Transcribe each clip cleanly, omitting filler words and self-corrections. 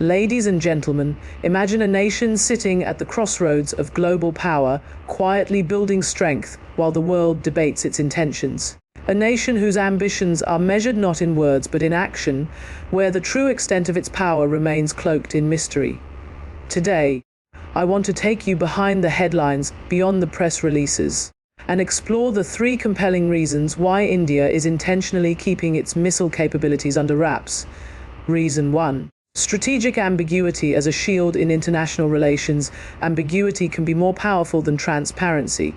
Ladies and gentlemen, imagine a nation sitting at the crossroads of global power, quietly building strength while the world debates its intentions. A nation whose ambitions are measured not in words but in action, where the true extent of its power remains cloaked in mystery. Today, I want to take you behind the headlines, beyond the press releases, and explore the three compelling reasons why India is intentionally keeping its missile capabilities under wraps. Reason 1. Strategic ambiguity as a shield in international relations. Ambiguity can be more powerful than transparency.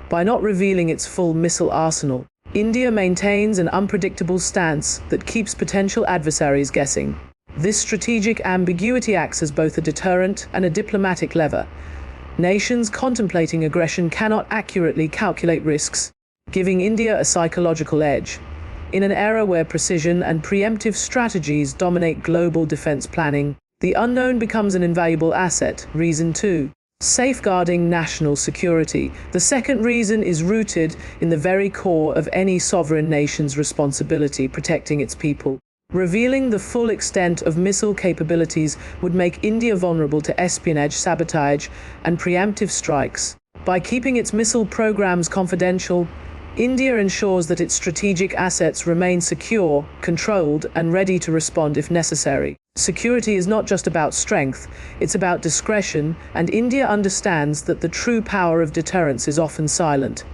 By not revealing its full missile arsenal, India maintains an unpredictable stance that keeps potential adversaries guessing. This strategic ambiguity acts as both a deterrent and a diplomatic lever. Nations contemplating aggression cannot accurately calculate risks, giving India a psychological edge. In an era where precision and preemptive strategies dominate global defense planning, the unknown becomes an invaluable asset. Reason 2. Safeguarding national security. The second reason is rooted in the very core of any sovereign nation's responsibility: protecting its people. Revealing the full extent of missile capabilities would make India vulnerable to espionage, sabotage, and preemptive strikes. By keeping its missile programs confidential, India ensures that its strategic assets remain secure, controlled, and ready to respond if necessary. Security is not just about strength, it's about discretion, and India understands that the true power of deterrence is often silent.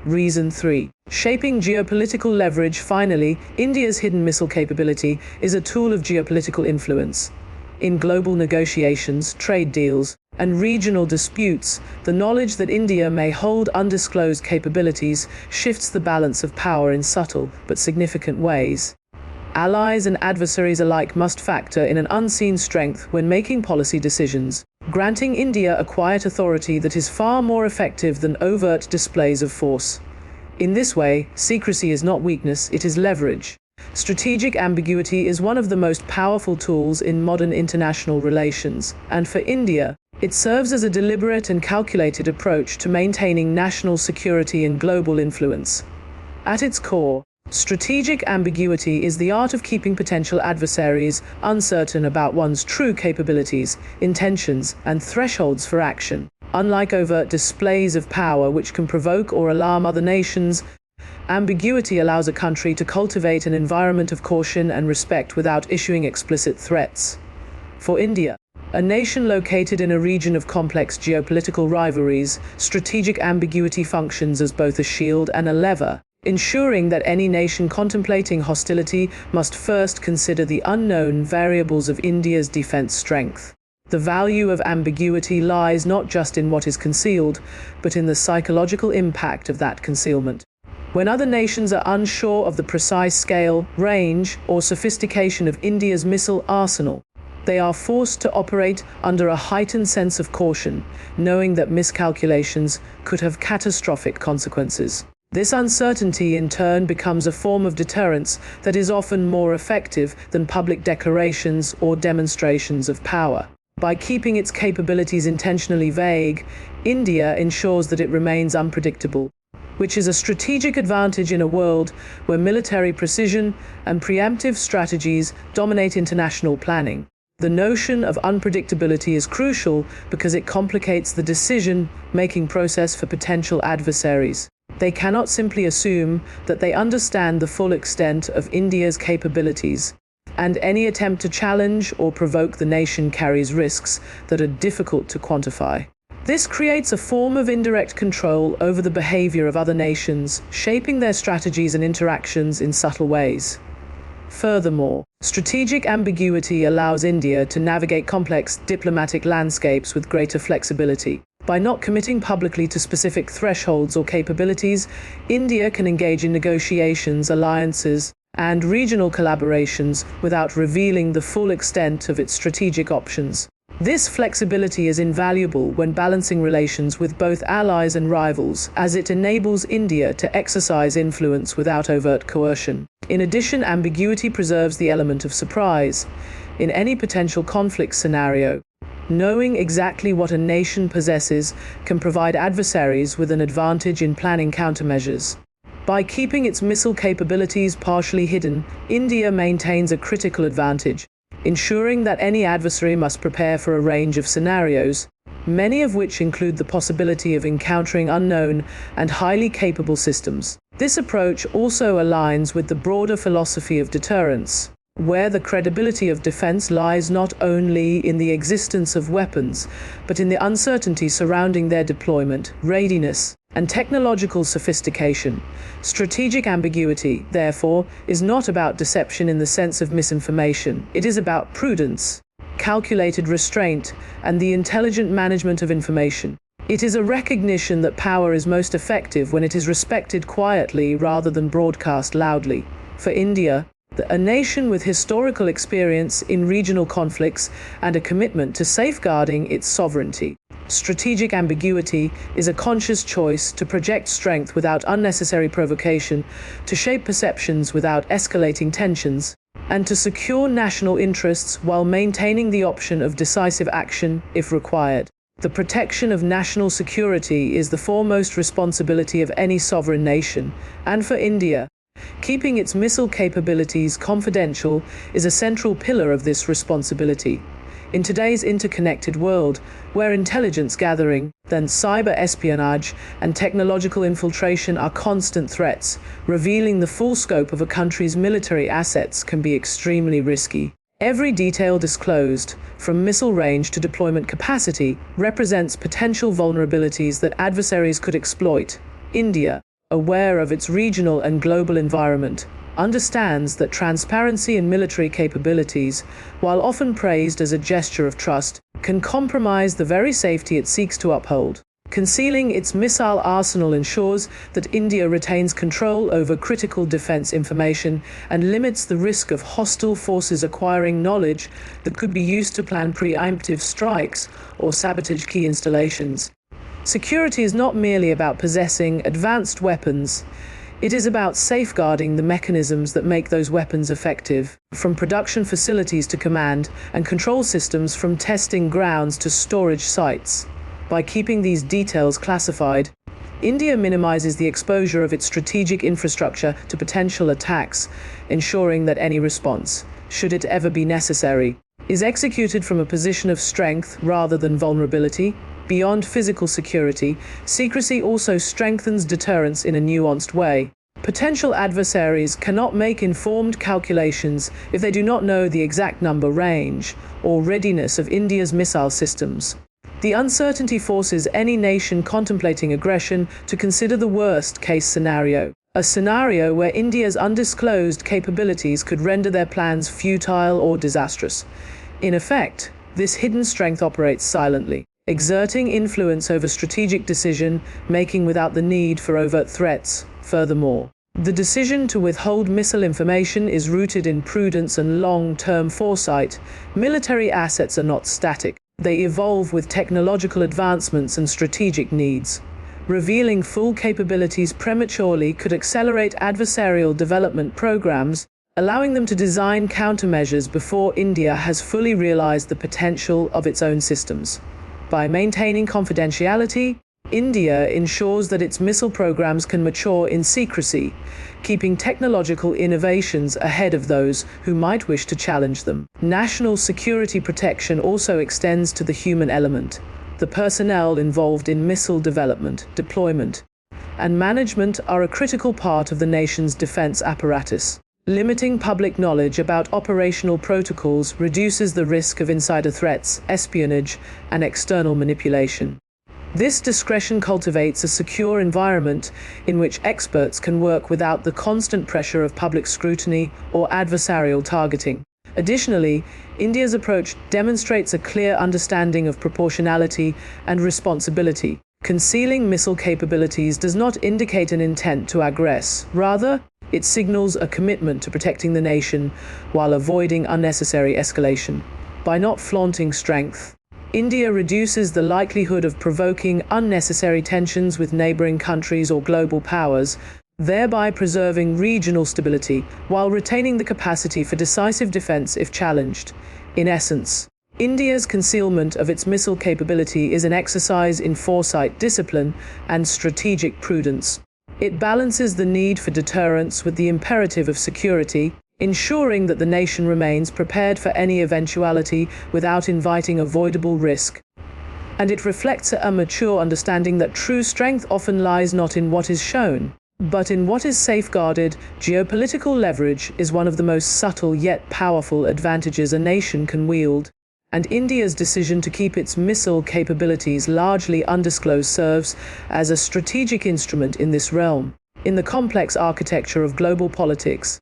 Reason 3. Shaping geopolitical leverage. Finally, India's hidden missile capability is a tool of geopolitical influence. In global negotiations, trade deals, and regional disputes, the knowledge that India may hold undisclosed capabilities shifts the balance of power in subtle but significant ways. Allies and adversaries alike must factor in an unseen strength when making policy decisions, granting India a quiet authority that is far more effective than overt displays of force. In this way, secrecy is not weakness, it is leverage. Strategic ambiguity is one of the most powerful tools in modern international relations, and for India, it serves as a deliberate and calculated approach to maintaining national security and global influence. At its core, strategic ambiguity is the art of keeping potential adversaries uncertain about one's true capabilities, intentions, and thresholds for action. Unlike overt displays of power which can provoke or alarm other nations, ambiguity allows a country to cultivate an environment of caution and respect without issuing explicit threats. For India, a nation located in a region of complex geopolitical rivalries, strategic ambiguity functions as both a shield and a lever, ensuring that any nation contemplating hostility must first consider the unknown variables of India's defense strength. The value of ambiguity lies not just in what is concealed, but in the psychological impact of that concealment. When other nations are unsure of the precise scale, range, or sophistication of India's missile arsenal, they are forced to operate under a heightened sense of caution, knowing that miscalculations could have catastrophic consequences. This uncertainty in turn becomes a form of deterrence that is often more effective than public declarations or demonstrations of power. By keeping its capabilities intentionally vague, India ensures that it remains unpredictable, which is a strategic advantage in a world where military precision and preemptive strategies dominate international planning. The notion of unpredictability is crucial because it complicates the decision-making process for potential adversaries. They cannot simply assume that they understand the full extent of India's capabilities, and any attempt to challenge or provoke the nation carries risks that are difficult to quantify. This creates a form of indirect control over the behavior of other nations, shaping their strategies and interactions in subtle ways. Furthermore, strategic ambiguity allows India to navigate complex diplomatic landscapes with greater flexibility. By not committing publicly to specific thresholds or capabilities, India can engage in negotiations, alliances, and regional collaborations without revealing the full extent of its strategic options. This flexibility is invaluable when balancing relations with both allies and rivals, as it enables India to exercise influence without overt coercion. In addition, ambiguity preserves the element of surprise. In any potential conflict scenario, knowing exactly what a nation possesses can provide adversaries with an advantage in planning countermeasures. By keeping its missile capabilities partially hidden, India maintains a critical advantage. ensuring that any adversary must prepare for a range of scenarios, many of which include the possibility of encountering unknown and highly capable systems. This approach also aligns with the broader philosophy of deterrence, where the credibility of defense lies not only in the existence of weapons, but in the uncertainty surrounding their deployment, readiness, and technological sophistication. Strategic ambiguity, therefore, is not about deception in the sense of misinformation. It is about prudence, calculated restraint, and the intelligent management of information. It is a recognition that power is most effective when it is respected quietly rather than broadcast loudly. For India, a nation with historical experience in regional conflicts and a commitment to safeguarding its sovereignty, strategic ambiguity is a conscious choice to project strength without unnecessary provocation, to shape perceptions without escalating tensions, and to secure national interests while maintaining the option of decisive action if required. The protection of national security is the foremost responsibility of any sovereign nation, and for India, keeping its missile capabilities confidential is a central pillar of this responsibility. In today's interconnected world, where intelligence gathering, then cyber espionage, and technological infiltration are constant threats, revealing the full scope of a country's military assets can be extremely risky. Every detail disclosed, from missile range to deployment capacity, represents potential vulnerabilities that adversaries could exploit. India, aware of its regional and global environment, understands that transparency in military capabilities, while often praised as a gesture of trust, can compromise the very safety it seeks to uphold. Concealing its missile arsenal ensures that India retains control over critical defense information and limits the risk of hostile forces acquiring knowledge that could be used to plan preemptive strikes or sabotage key installations. Security is not merely about possessing advanced weapons. It is about safeguarding the mechanisms that make those weapons effective, from production facilities to command and control systems, from testing grounds to storage sites. By keeping these details classified, India minimizes the exposure of its strategic infrastructure to potential attacks, ensuring that any response, should it ever be necessary, is executed from a position of strength rather than vulnerability. Beyond physical security, secrecy also strengthens deterrence in a nuanced way. Potential adversaries cannot make informed calculations if they do not know the exact number, range, or readiness of India's missile systems. The uncertainty forces any nation contemplating aggression to consider the worst-case scenario, a scenario where India's undisclosed capabilities could render their plans futile or disastrous. In effect, this hidden strength operates silently, exerting influence over strategic decision-making without the need for overt threats. Furthermore, the decision to withhold missile information is rooted in prudence and long-term foresight. Military assets are not static. They evolve with technological advancements and strategic needs. Revealing full capabilities prematurely could accelerate adversarial development programs, allowing them to design countermeasures before India has fully realized the potential of its own systems. By maintaining confidentiality, India ensures that its missile programs can mature in secrecy, keeping technological innovations ahead of those who might wish to challenge them. National security protection also extends to the human element. The personnel involved in missile development, deployment, and management are a critical part of the nation's defense apparatus. Limiting public knowledge about operational protocols reduces the risk of insider threats, espionage, and external manipulation. This discretion cultivates a secure environment in which experts can work without the constant pressure of public scrutiny or adversarial targeting. Additionally, India's approach demonstrates a clear understanding of proportionality and responsibility. Concealing missile capabilities does not indicate an intent to aggress. Rather, it signals a commitment to protecting the nation while avoiding unnecessary escalation. By not flaunting strength, India reduces the likelihood of provoking unnecessary tensions with neighboring countries or global powers, thereby preserving regional stability while retaining the capacity for decisive defense if challenged. In essence, India's concealment of its missile capability is an exercise in foresight, discipline, and strategic prudence. It balances the need for deterrence with the imperative of security, ensuring that the nation remains prepared for any eventuality without inviting avoidable risk. And it reflects a mature understanding that true strength often lies not in what is shown, but in what is safeguarded. Geopolitical leverage is one of the most subtle yet powerful advantages a nation can wield, and India's decision to keep its missile capabilities largely undisclosed serves as a strategic instrument in this realm. In the complex architecture of global politics,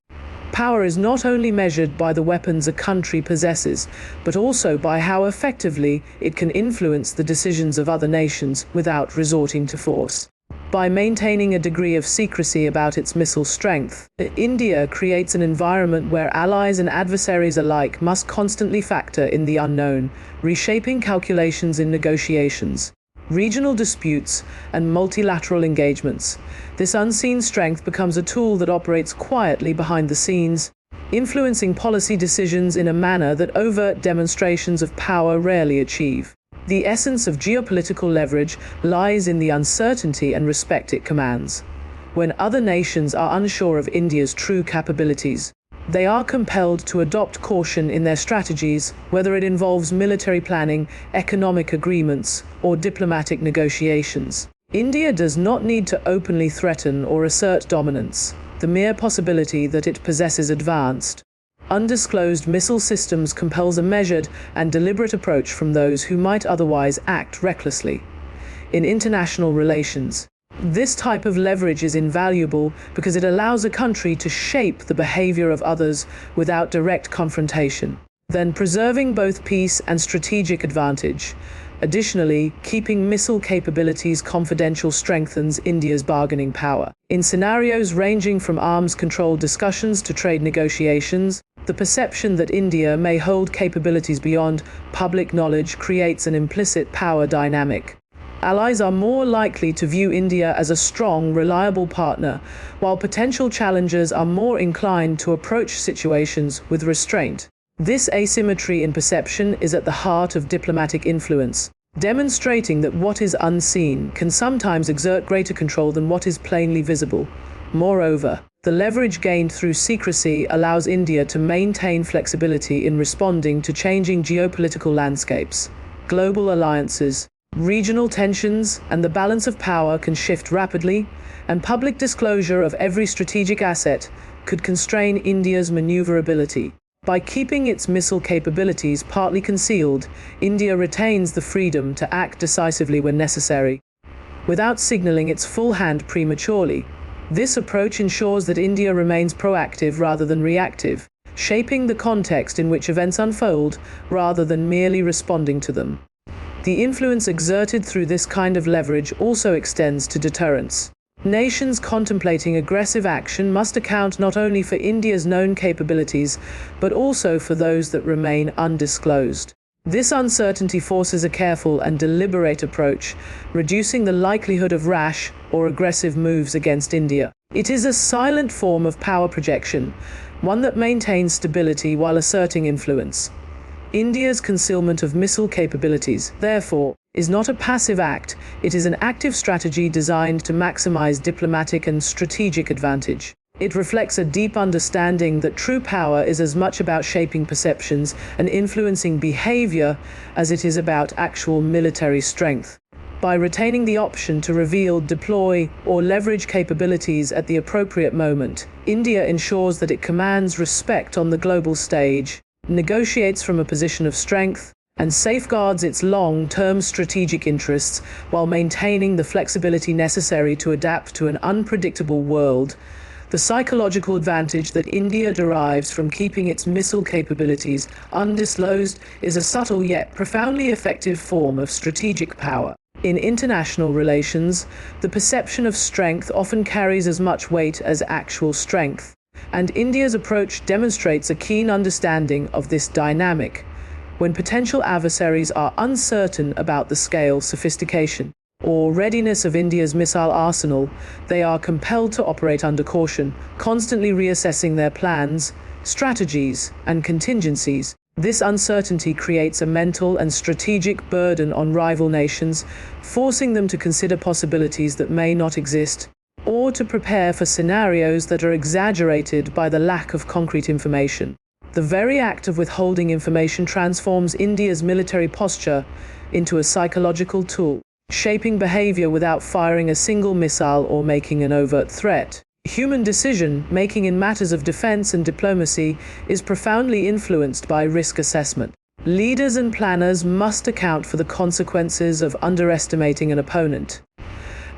power is not only measured by the weapons a country possesses, but also by how effectively it can influence the decisions of other nations without resorting to force. By maintaining a degree of secrecy about its missile strength, India creates an environment where allies and adversaries alike must constantly factor in the unknown, reshaping calculations in negotiations, regional disputes, and multilateral engagements. This unseen strength becomes a tool that operates quietly behind the scenes, influencing policy decisions in a manner that overt demonstrations of power rarely achieve. The essence of geopolitical leverage lies in the uncertainty and respect it commands. When other nations are unsure of India's true capabilities, they are compelled to adopt caution in their strategies, whether it involves military planning, economic agreements, or diplomatic negotiations. India does not need to openly threaten or assert dominance. The mere possibility that it possesses advanced, undisclosed missile systems compels a measured and deliberate approach from those who might otherwise act recklessly. In international relations, this type of leverage is invaluable because it allows a country to shape the behavior of others without direct confrontation, then preserving both peace and strategic advantage. Additionally, keeping missile capabilities confidential strengthens India's bargaining power. In scenarios ranging from arms control discussions to trade negotiations, the perception that India may hold capabilities beyond public knowledge creates an implicit power dynamic. Allies are more likely to view India as a strong, reliable partner, while potential challengers are more inclined to approach situations with restraint. This asymmetry in perception is at the heart of diplomatic influence, demonstrating that what is unseen can sometimes exert greater control than what is plainly visible. Moreover, the leverage gained through secrecy allows India to maintain flexibility in responding to changing geopolitical landscapes. Global alliances, regional tensions, and the balance of power can shift rapidly, and public disclosure of every strategic asset could constrain India's maneuverability. By keeping its missile capabilities partly concealed, India retains the freedom to act decisively when necessary, without signaling its full hand prematurely. This approach ensures that India remains proactive rather than reactive, shaping the context in which events unfold rather than merely responding to them. The influence exerted through this kind of leverage also extends to deterrence. Nations contemplating aggressive action must account not only for India's known capabilities, but also for those that remain undisclosed. This uncertainty forces a careful and deliberate approach, reducing the likelihood of rash or aggressive moves against India. It is a silent form of power projection, one that maintains stability while asserting influence. India's concealment of missile capabilities, therefore, is not a passive act. It is an active strategy designed to maximize diplomatic and strategic advantage. It reflects a deep understanding that true power is as much about shaping perceptions and influencing behavior as it is about actual military strength. By retaining the option to reveal, deploy, or leverage capabilities at the appropriate moment, India ensures that it commands respect on the global stage, negotiates from a position of strength, and safeguards its long-term strategic interests while maintaining the flexibility necessary to adapt to an unpredictable world. The psychological advantage that India derives from keeping its missile capabilities undisclosed is a subtle yet profoundly effective form of strategic power. In international relations, the perception of strength often carries as much weight as actual strength, and India's approach demonstrates a keen understanding of this dynamic. When potential adversaries are uncertain about the scale, sophistication, or readiness of India's missile arsenal, they are compelled to operate under caution, constantly reassessing their plans, strategies, and contingencies. This uncertainty creates a mental and strategic burden on rival nations, forcing them to consider possibilities that may not exist. or to prepare for scenarios that are exaggerated by the lack of concrete information. The very act of withholding information transforms India's military posture into a psychological tool, shaping behavior without firing a single missile or making an overt threat. Human decision-making in matters of defense and diplomacy is profoundly influenced by risk assessment. Leaders and planners must account for the consequences of underestimating an opponent.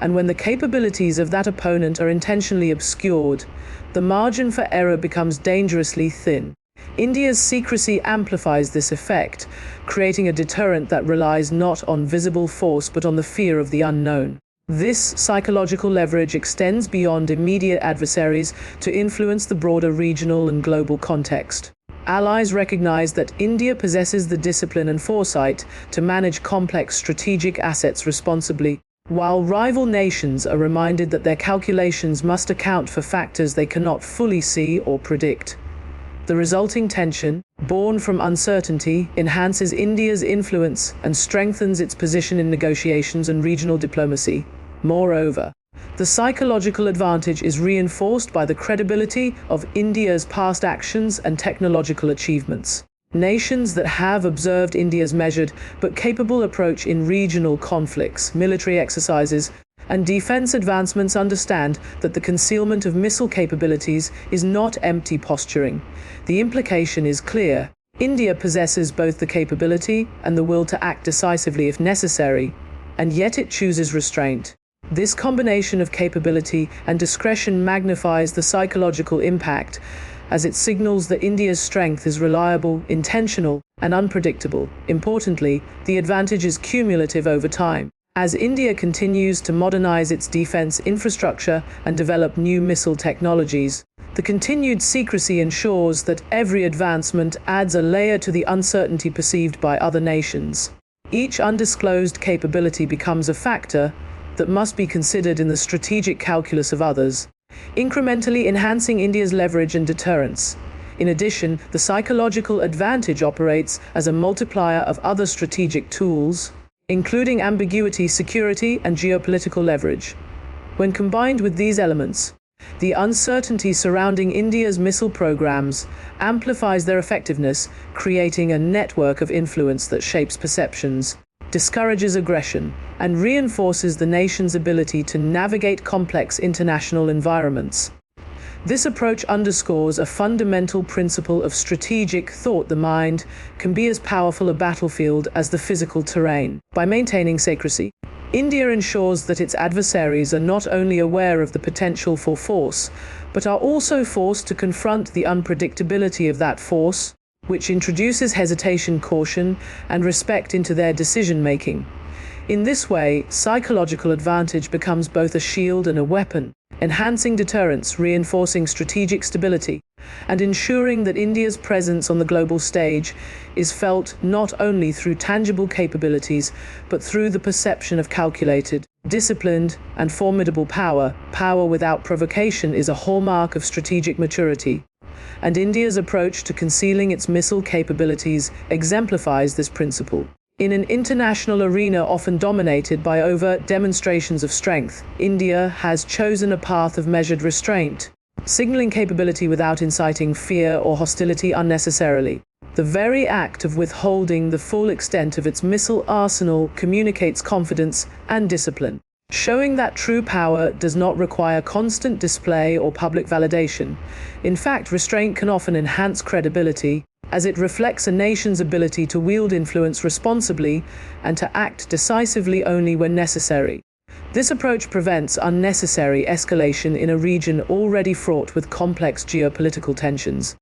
And when the capabilities of that opponent are intentionally obscured, the margin for error becomes dangerously thin. India's secrecy amplifies this effect, creating a deterrent that relies not on visible force but on the fear of the unknown. This psychological leverage extends beyond immediate adversaries to influence the broader regional and global context. Allies recognize that India possesses the discipline and foresight to manage complex strategic assets responsibly, while rival nations are reminded that their calculations must account for factors they cannot fully see or predict. The resulting tension, born from uncertainty, enhances India's influence and strengthens its position in negotiations and regional diplomacy. Moreover, the psychological advantage is reinforced by the credibility of India's past actions and technological achievements. Nations that have observed India's measured but capable approach in regional conflicts, military exercises, and defense advancements understand that the concealment of missile capabilities is not empty posturing. The implication is clear. India possesses both the capability and the will to act decisively if necessary, and yet it chooses restraint. This combination of capability and discretion magnifies the psychological impact, as it signals that India's strength is reliable, intentional, and unpredictable. Importantly, the advantage is cumulative over time. As India continues to modernize its defense infrastructure and develop new missile technologies, the continued secrecy ensures that every advancement adds a layer to the uncertainty perceived by other nations. Each undisclosed capability becomes a factor that must be considered in the strategic calculus of others, incrementally enhancing India's leverage and deterrence. In addition, the psychological advantage operates as a multiplier of other strategic tools, including ambiguity, security, and geopolitical leverage. When combined with these elements, the uncertainty surrounding India's missile programs amplifies their effectiveness, creating a network of influence that shapes perceptions, discourages aggression, and reinforces the nation's ability to navigate complex international environments. This approach underscores a fundamental principle of strategic thought: the mind can be as powerful a battlefield as the physical terrain. By maintaining secrecy, India ensures that its adversaries are not only aware of the potential for force, but are also forced to confront the unpredictability of that force, which introduces hesitation, caution, and respect into their decision-making. In this way, psychological advantage becomes both a shield and a weapon, enhancing deterrence, reinforcing strategic stability, and ensuring that India's presence on the global stage is felt not only through tangible capabilities, but through the perception of calculated, disciplined, and formidable power. Power without provocation is a hallmark of strategic maturity, and India's approach to concealing its missile capabilities exemplifies this principle. In an international arena often dominated by overt demonstrations of strength, India has chosen a path of measured restraint, signaling capability without inciting fear or hostility unnecessarily. The very act of withholding the full extent of its missile arsenal communicates confidence and discipline, showing that true power does not require constant display or public validation. In fact, restraint can often enhance credibility, as it reflects a nation's ability to wield influence responsibly and to act decisively only when necessary. This approach prevents unnecessary escalation in a region already fraught with complex geopolitical tensions,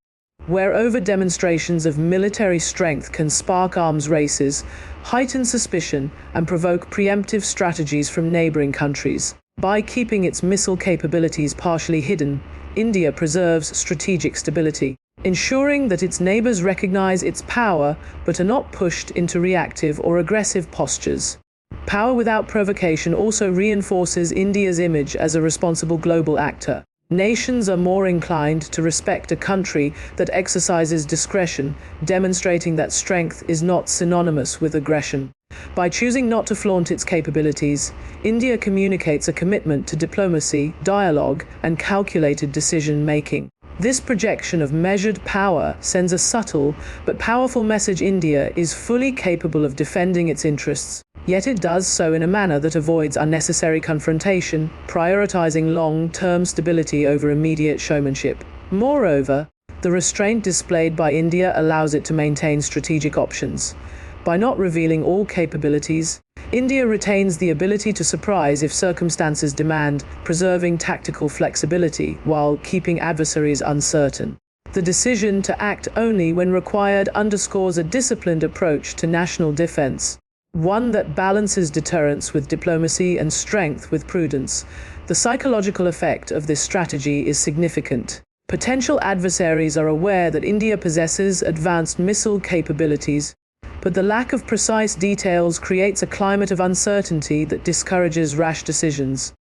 where over-demonstrations of military strength can spark arms races, heighten suspicion, and provoke preemptive strategies from neighboring countries. By keeping its missile capabilities partially hidden, India preserves strategic stability, ensuring that its neighbors recognize its power but are not pushed into reactive or aggressive postures. Power without provocation also reinforces India's image as a responsible global actor. Nations are more inclined to respect a country that exercises discretion, demonstrating that strength is not synonymous with aggression. By choosing not to flaunt its capabilities, India communicates a commitment to diplomacy, dialogue, and calculated decision-making. This projection of measured power sends a subtle but powerful message: India is fully capable of defending its interests, yet it does so in a manner that avoids unnecessary confrontation, prioritizing long-term stability over immediate showmanship. Moreover, the restraint displayed by India allows it to maintain strategic options. By not revealing all capabilities, India retains the ability to surprise if circumstances demand, preserving tactical flexibility while keeping adversaries uncertain. The decision to act only when required underscores a disciplined approach to national defense, one that balances deterrence with diplomacy and strength with prudence. The psychological effect of this strategy is significant. Potential adversaries are aware that India possesses advanced missile capabilities, but the lack of precise details creates a climate of uncertainty that discourages rash decisions.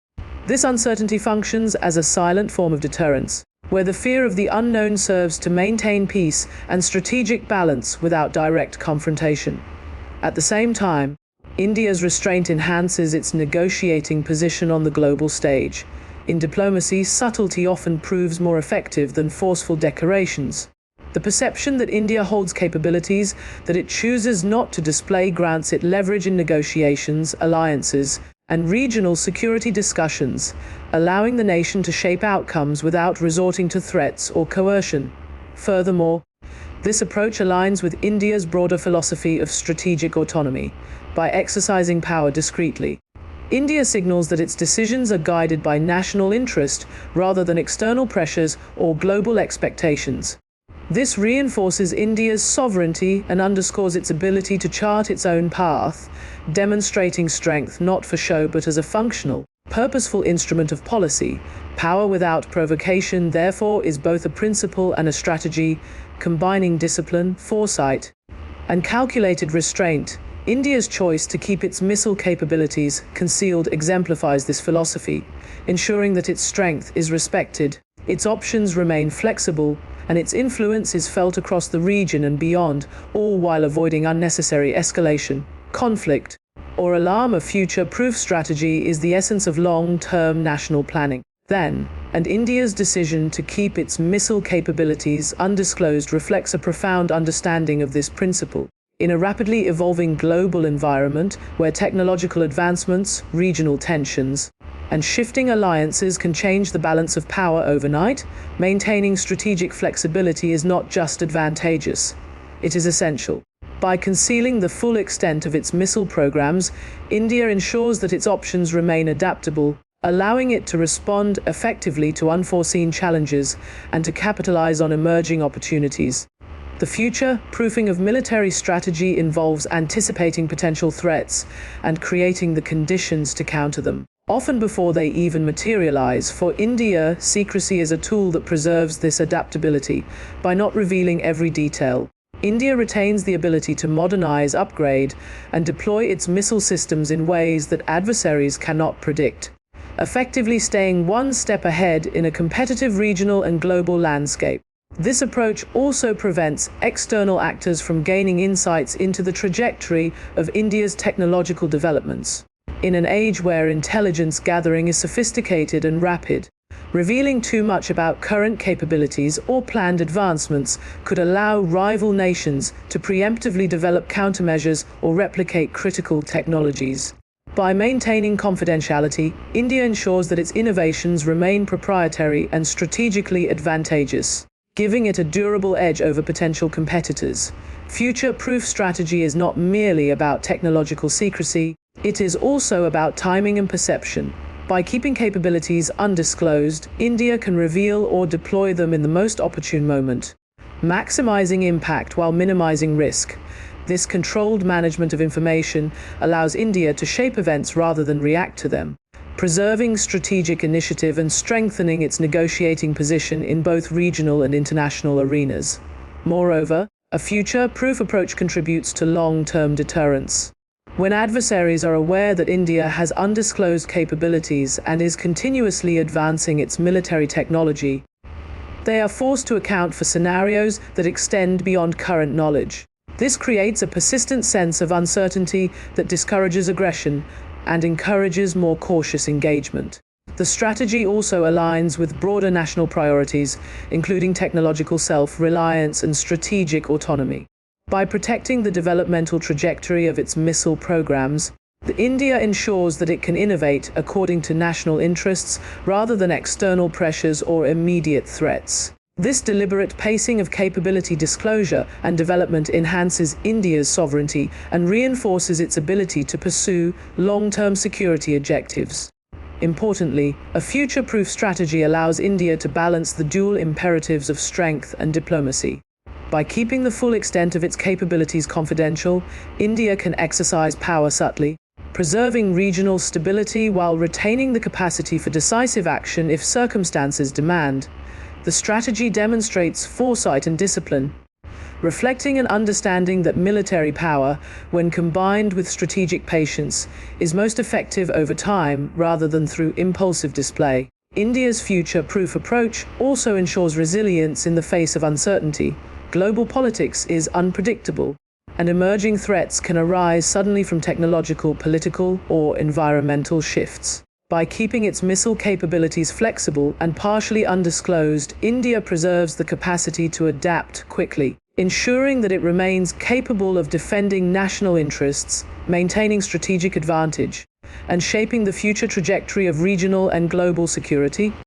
This uncertainty functions as a silent form of deterrence, where the fear of the unknown serves to maintain peace and strategic balance without direct confrontation. At the same time, India's restraint enhances its negotiating position on the global stage. In diplomacy, subtlety often proves more effective than forceful declarations. The perception that India holds capabilities that it chooses not to display grants it leverage in negotiations, alliances, and regional security discussions, allowing the nation to shape outcomes without resorting to threats or coercion. Furthermore, this approach aligns with India's broader philosophy of strategic autonomy. By exercising power discreetly, India signals that its decisions are guided by national interest rather than external pressures or global expectations. This reinforces India's sovereignty and underscores its ability to chart its own path, demonstrating strength not for show but as a functional, purposeful instrument of policy. Power without provocation, therefore, is both a principle and a strategy, combining discipline, foresight, and calculated restraint. India's choice to keep its missile capabilities concealed exemplifies this philosophy, ensuring that its strength is respected, its options remain flexible, and its influence is felt across the region and beyond, all while avoiding unnecessary escalation, conflict, or alarm. A future-proof strategy is the essence of long-term national planning. And India's decision to keep its missile capabilities undisclosed reflects a profound understanding of this principle. In a rapidly evolving global environment where technological advancements, regional tensions, and shifting alliances can change the balance of power overnight, maintaining strategic flexibility is not just advantageous, it is essential. By concealing the full extent of its missile programs, India ensures that its options remain adaptable, allowing it to respond effectively to unforeseen challenges and to capitalize on emerging opportunities. The future-proofing of military strategy involves anticipating potential threats and creating the conditions to counter them, often before they even materialize. For India, secrecy is a tool that preserves this adaptability. By not revealing every detail, India retains the ability to modernize, upgrade, and deploy its missile systems in ways that adversaries cannot predict, effectively staying one step ahead in a competitive regional and global landscape. This approach also prevents external actors from gaining insights into the trajectory of India's technological developments. In an age where intelligence gathering is sophisticated and rapid, revealing too much about current capabilities or planned advancements could allow rival nations to preemptively develop countermeasures or replicate critical technologies. By maintaining confidentiality, India ensures that its innovations remain proprietary and strategically advantageous, giving it a durable edge over potential competitors. Future-proof strategy is not merely about technological secrecy, it is also about timing and perception. By keeping capabilities undisclosed, India can reveal or deploy them in the most opportune moment, maximizing impact while minimizing risk. This controlled management of information allows India to shape events rather than react to them, preserving strategic initiative and strengthening its negotiating position in both regional and international arenas. Moreover, a future-proof approach contributes to long-term deterrence. When adversaries are aware that India has undisclosed capabilities and is continuously advancing its military technology, they are forced to account for scenarios that extend beyond current knowledge. This creates a persistent sense of uncertainty that discourages aggression and encourages more cautious engagement. The strategy also aligns with broader national priorities, including technological self-reliance and strategic autonomy. By protecting the developmental trajectory of its missile programs, India ensures that it can innovate according to national interests rather than external pressures or immediate threats. This deliberate pacing of capability disclosure and development enhances India's sovereignty and reinforces its ability to pursue long-term security objectives. Importantly, a future-proof strategy allows India to balance the dual imperatives of strength and diplomacy. By keeping the full extent of its capabilities confidential, India can exercise power subtly, preserving regional stability while retaining the capacity for decisive action if circumstances demand. The strategy demonstrates foresight and discipline, reflecting an understanding that military power, when combined with strategic patience, is most effective over time rather than through impulsive display. India's future-proof approach also ensures resilience in the face of uncertainty. Global politics is unpredictable, and emerging threats can arise suddenly from technological, political, or environmental shifts. By keeping its missile capabilities flexible and partially undisclosed, India preserves the capacity to adapt quickly, ensuring that it remains capable of defending national interests, maintaining strategic advantage, and shaping the future trajectory of regional and global security.